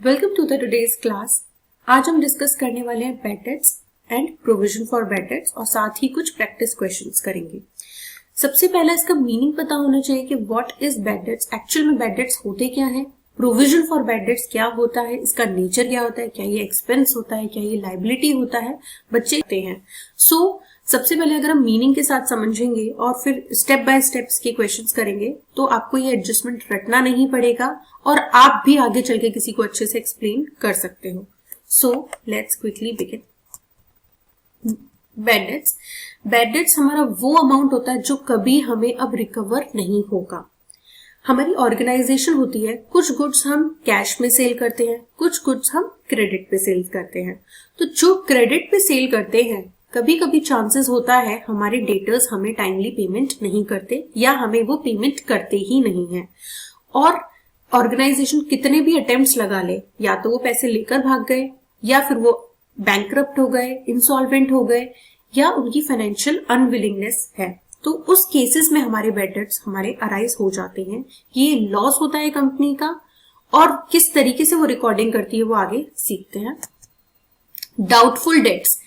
Welcome to the today's class. आज हम discuss करने वाले हैं bad debts and provision for bad debts और साथ ही कुछ प्रैक्टिस क्वेश्चंस करेंगे। सबसे पहला इसका मीनिंग पता होना चाहिए कि what is bad debts, actual में बैड डेट्स होते क्या है, प्रोविजन फॉर बैड डेट्स क्या होता है, इसका नेचर क्या होता है, क्या ये एक्सपेंस होता है, क्या ये लाइबिलिटी होता है, बच्चे होते हैं। सबसे पहले अगर हम मीनिंग के साथ समझेंगे और फिर स्टेप बाय स्टेप्स के क्वेश्चंस करेंगे तो आपको ये एडजस्टमेंट रटना नहीं पड़ेगा और आप भी आगे चल के किसी को अच्छे से एक्सप्लेन कर सकते हो। So let's quickly begin. Bad debts हमारा वो अमाउंट होता है जो कभी हमें अब रिकवर नहीं होगा। हमारी ऑर्गेनाइजेशन होती है, कुछ गुड्स हम कैश में सेल करते हैं, कुछ गुड्स हम क्रेडिट पे सेल करते हैं। तो जो क्रेडिट पे सेल करते हैं कभी कभी चांसेस होता है हमारे डेटर्स हमें टाइमली पेमेंट नहीं करते या हमें वो पेमेंट करते ही नहीं है। और ऑर्गेनाइजेशन कितने भी अटेम्प्ट्स लगा ले, या तो वो पैसे लेकर भाग गए या फिर वो बैंकरप्ट हो गए, इंसॉल्वेंट हो गए या उनकी फाइनेंशियल अनविलिंगनेस है, तो उस केसेस में हमारे बैड डेट्स हमारे अराइज हो जाते हैं। ये लॉस होता है कंपनी का और किस तरीके से वो रिकॉर्डिंग करती है वो आगे सीखते हैं। डाउटफुल डेट्स,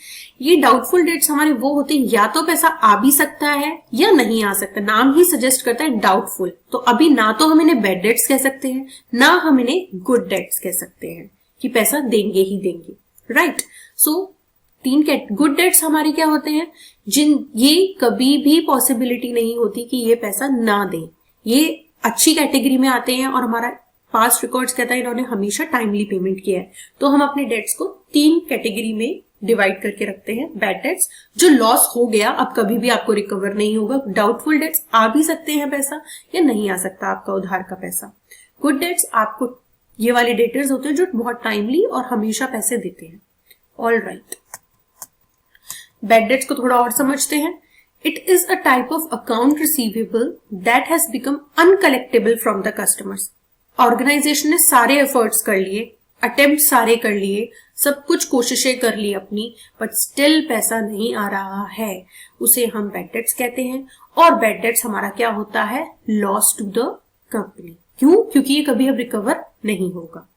ये डाउटफुल डेट्स हमारे वो होते हैं या तो पैसा आ भी सकता है या नहीं आ सकता। नाम ही सजेस्ट करता है डाउटफुल, तो अभी ना तो हम इन्हें बैड डेट्स कह सकते हैं ना हम इन्हें गुड डेट्स कह सकते हैं कि पैसा देंगे ही देंगे, राइट। सो गुड डेट्स हमारे क्या होते हैं, ये कभी भी पॉसिबिलिटी नहीं होती कि ये पैसा ना दें, ये अच्छी कैटेगरी में आते हैं और हमारा पास्ट रिकॉर्ड्स कहता है इन्होंने हमेशा टाइमली पेमेंट किया है। तो हम अपने डेट्स को 3 कैटेगरी में डिवाइड करके रखते हैं। बैड डेट्स जो लॉस हो गया अब कभी भी आपको रिकवर नहीं होगा। डाउटफुल डेट्स आ भी सकते हैं पैसा या नहीं आ सकता आपका उधार का पैसा। गुड डेट्स आपको ये वाले डेटर्स होते हैं जो बहुत टाइमली और हमेशा पैसे देते हैं। ऑल राइट, बैड डेट्स को थोड़ा और समझते हैं। It is a type of account receivable that has become uncollectable from the customers. Organisation ने सारे एफर्ट्स कर लिए, अटेम्प्ट सारे कर लिए, सब कुछ कोशिशें कर ली अपनी, बट स्टिल पैसा नहीं आ रहा है, उसे हम बैड डेट्स कहते हैं। और बैड डेट्स हमारा क्या होता है, लॉस टू द कंपनी। क्यों? क्योंकि ये कभी अब रिकवर नहीं होगा।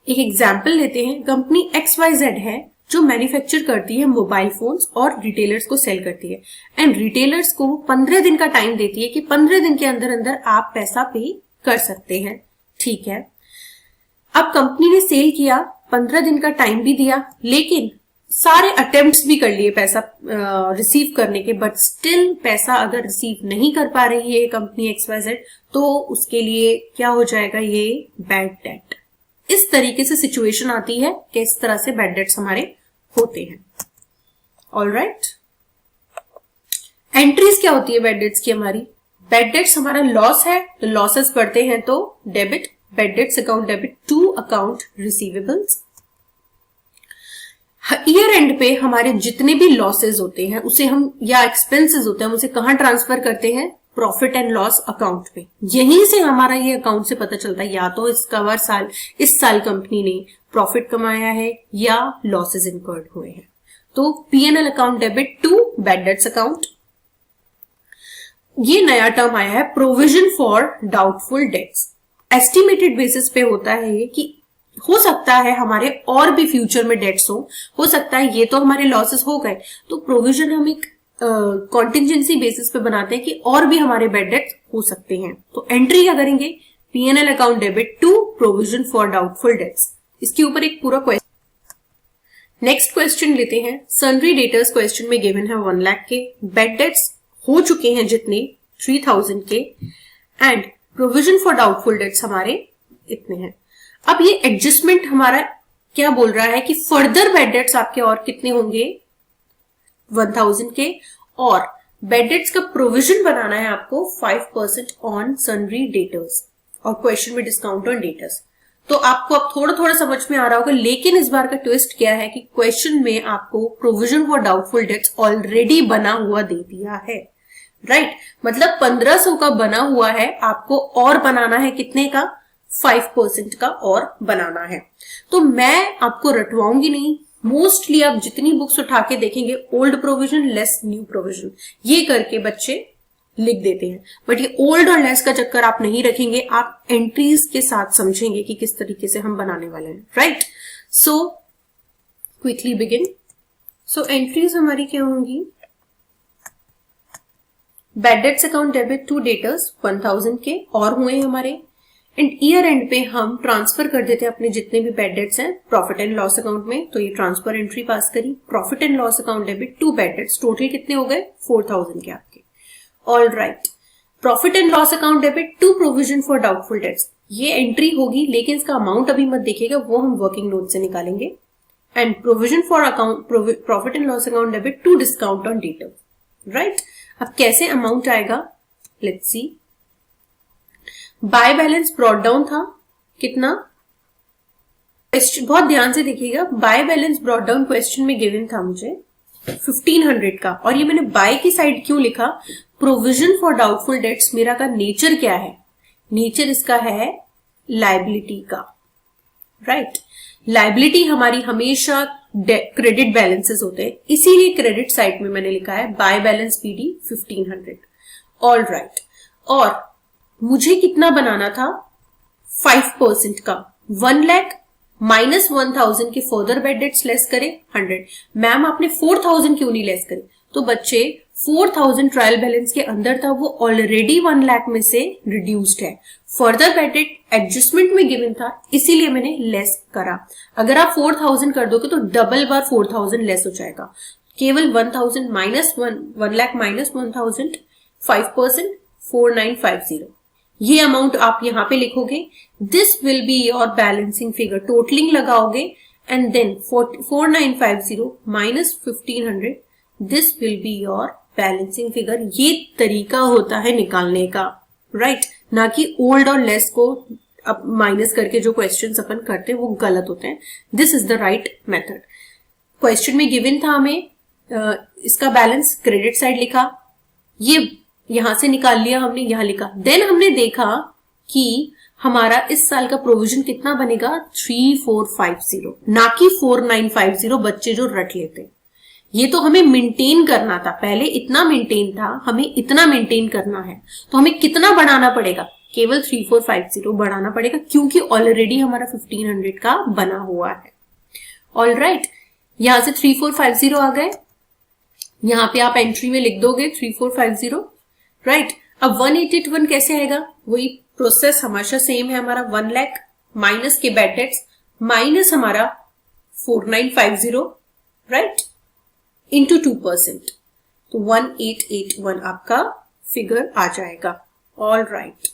एक एग्जाम्पल लेते हैं। कंपनी XYZ है जो मैन्युफैक्चर करती है मोबाइल फोन्स और रिटेलर्स को सेल करती है, एंड रिटेलर्स को 15 दिन का टाइम देती है कि 15 दिन के अंदर अंदर आप पैसा पे कर सकते हैं। ठीक है, अब कंपनी ने सेल किया, 15 दिन का टाइम भी दिया, लेकिन सारे अटेम्प्ट्स भी कर लिए पैसा रिसीव करने के, बट स्टिल पैसा अगर रिसीव नहीं कर पा रही है कंपनी XYZ तो उसके लिए क्या हो जाएगा, ये बैड डेट। इस तरीके से सिचुएशन आती है कि इस तरह से बैड डेट्स हमारे होते हैं। ऑल राइट, एंट्रीज क्या होती है बैड डेट्स की हमारी। बैड डेट्स हमारा लॉस है तो लॉसेस बढ़ते हैं तो debit, bad debts account debit to account receivables. Year end पे हमारे जितने भी लॉसेस होते हैं उसे हम, या एक्सपेंसेस होते हैं, उसे कहां ट्रांसफर करते हैं, प्रॉफिट एंड लॉस अकाउंट पे। यहीं से हमारा ये अकाउंट से पता चलता है या तो इस साल कंपनी ने प्रॉफिट कमाया है या लॉसेस इनकर्ड हुए हैं। तो P&L account debit to bad debts account. ये नया टर्म आया है, provision for doubtful debts. Estimated basis पे होता है ये कि हो सकता है हमारे और भी फ्यूचर में डेट्स हो सकता है ये तो हमारे लॉसेस हो गए, तो प्रोविजन हम एक कॉन्टिजेंसी बेसिस पे बनाते हैं कि और भी हमारे बैड डेट्स हो सकते हैं। तो एंट्री क्या करेंगे, P&L account debit to provision for doubtful debts. इसके ऊपर एक पूरा क्वेश्चन। नेक्स्ट क्वेश्चन लेते हैं। सन्ड्री डेटर्स क्वेश्चन में गिवन है 1 लाख के, बैड डेट्स हो चुके हैं जितने 3000 के, and provision for doubtful dates हमारे इतने हैं। अब ये एडजस्टमेंट हमारा क्या बोल रहा है कि फर्दर बैड डेट्स आपके और कितने होंगे, 1000 के, और बैड डेट्स का प्रोविजन बनाना है आपको 5% ऑन सन्ड्री डेटर्स, और क्वेश्चन में डिस्काउंट ऑन डेटर्स। तो आपको अब थोड़ा थोड़ा समझ में आ रहा होगा, लेकिन इस बार का ट्विस्ट क्या है कि क्वेश्चन में आपको provision for doubtful dates already बना हुआ दे दिया है, राइट। मतलब 1500 का बना हुआ है, आपको और बनाना है कितने का, 5% का और बनाना है। तो मैं आपको रटवाऊंगी नहीं, मोस्टली आप जितनी बुक्स उठा के देखेंगे old provision less new provision, ये करके बच्चे लिख देते हैं, बट ये ओल्ड और लेस का चक्कर आप नहीं रखेंगे, आप एंट्रीज के साथ समझेंगे कि किस तरीके से हम बनाने वाले हैं, right. So quickly begin. So entries हमारी क्या होंगी, bad debts account debit to debtors 1000 के और हुए हमारे, एंड ईयर एंड पे हम ट्रांसफर कर देते हैं अपने जितने भी बैड डेट्स हैं प्रॉफिट एंड लॉस अकाउंट में, तो ये ट्रांसफर एंट्री पास करी, profit and loss account debit to bad debts, total कितने हो गए 4000 के आपके। All right, profit and loss account debit to provision for doubtful debts, ये एंट्री होगी लेकिन इसका अमाउंट अभी मत देखिएगा, वो हम वर्किंग नोट से निकालेंगे। And provision for account profit and loss account debit to discount on debtor, right. अब कैसे अमाउंट आएगा, let's see. By balance brought down था कितना, बहुत ध्यान से देखिएगा, by balance brought down question में गिवन था मुझे 1500 का, और ये मैंने बाय की साइड क्यों लिखा, प्रोविजन फॉर डाउटफुल डेट्स मेरा का नेचर क्या है, नेचर इसका है लायबिलिटी का, राइट। लायबिलिटी हमारी हमेशा क्रेडिट बैलेंसेस होते हैं, इसीलिए क्रेडिट साइड में मैंने लिखा है by balance PD 1500। All right, और मुझे कितना बनाना था 5% का, 1 लाख माइनस 1000 के फर्दर बैड डेट्स लेस करें 100। मैम आपने 4000 क्यों नहीं लेस करे, तो बच्चे 4000 ट्रायल बैलेंस के अंदर था, वो ऑलरेडी 1 लाख में से रिड्यूस्ड है, फर्दर बैड डेट एडजस्टमेंट में गिवन था इसीलिए मैंने लेस करा। अगर आप 4000 कर दोगे तो डबल बार 4000 लेस हो जाएगा, केवल 1000 माइनस 1 लाख माइनस 1000 5% 4950, ये अमाउंट आप यहां पे लिखोगे, this will be your balancing figure, totalling लगाओगे and then 4950 minus 1500, this will be your balancing figure. ये तरीका होता है निकालने का, राइट, ना कि ओल्ड और लेस को अब माइनस करके जो क्वेश्चंस अपन करते हैं वो गलत होते हैं। This is the right method. Question में गिवन था हमें इसका बैलेंस, क्रेडिट साइड लिखा, ये यहां से निकाल लिया हमने, यहां लिखा, देन हमने देखा कि हमारा इस साल का प्रोविजन कितना बनेगा 3450, ना कि 4950 बच्चे जो रट लेते हैं। ये तो हमें मेंटेन करना था, पहले इतना मेंटेन था, हमें इतना मेंटेन करना है, तो हमें कितना बढ़ाना पड़ेगा, केवल 3450 बढ़ाना पड़ेगा, क्योंकि ऑलरेडी हमारा 1500 का बना हुआ है। ऑल राइट, यहां से 3450 आ गए, यहां पे आप एंट्री में लिख दोगे 3450, राइट। अब 181 कैसे आएगा, वही प्रोसेस हमेशा सेम है हमारा, 1 लाख माइनस के बैड डेट्स माइनस हमारा 4950, राइट, इंटू 2%, तो 1881 आपका फिगर आ जाएगा। All right,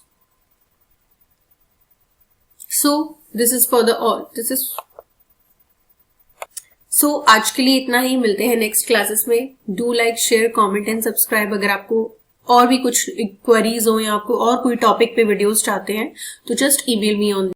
so this is for the all, this is so आज के लिए इतना ही, मिलते हैं नेक्स्ट क्लासेस में। Do like, share, comment and subscribe. अगर आपको और भी कुछ क्वेरीज हो या आपको और कोई टॉपिक पे वीडियोस चाहते हैं तो जस्ट ईमेल मी ऑन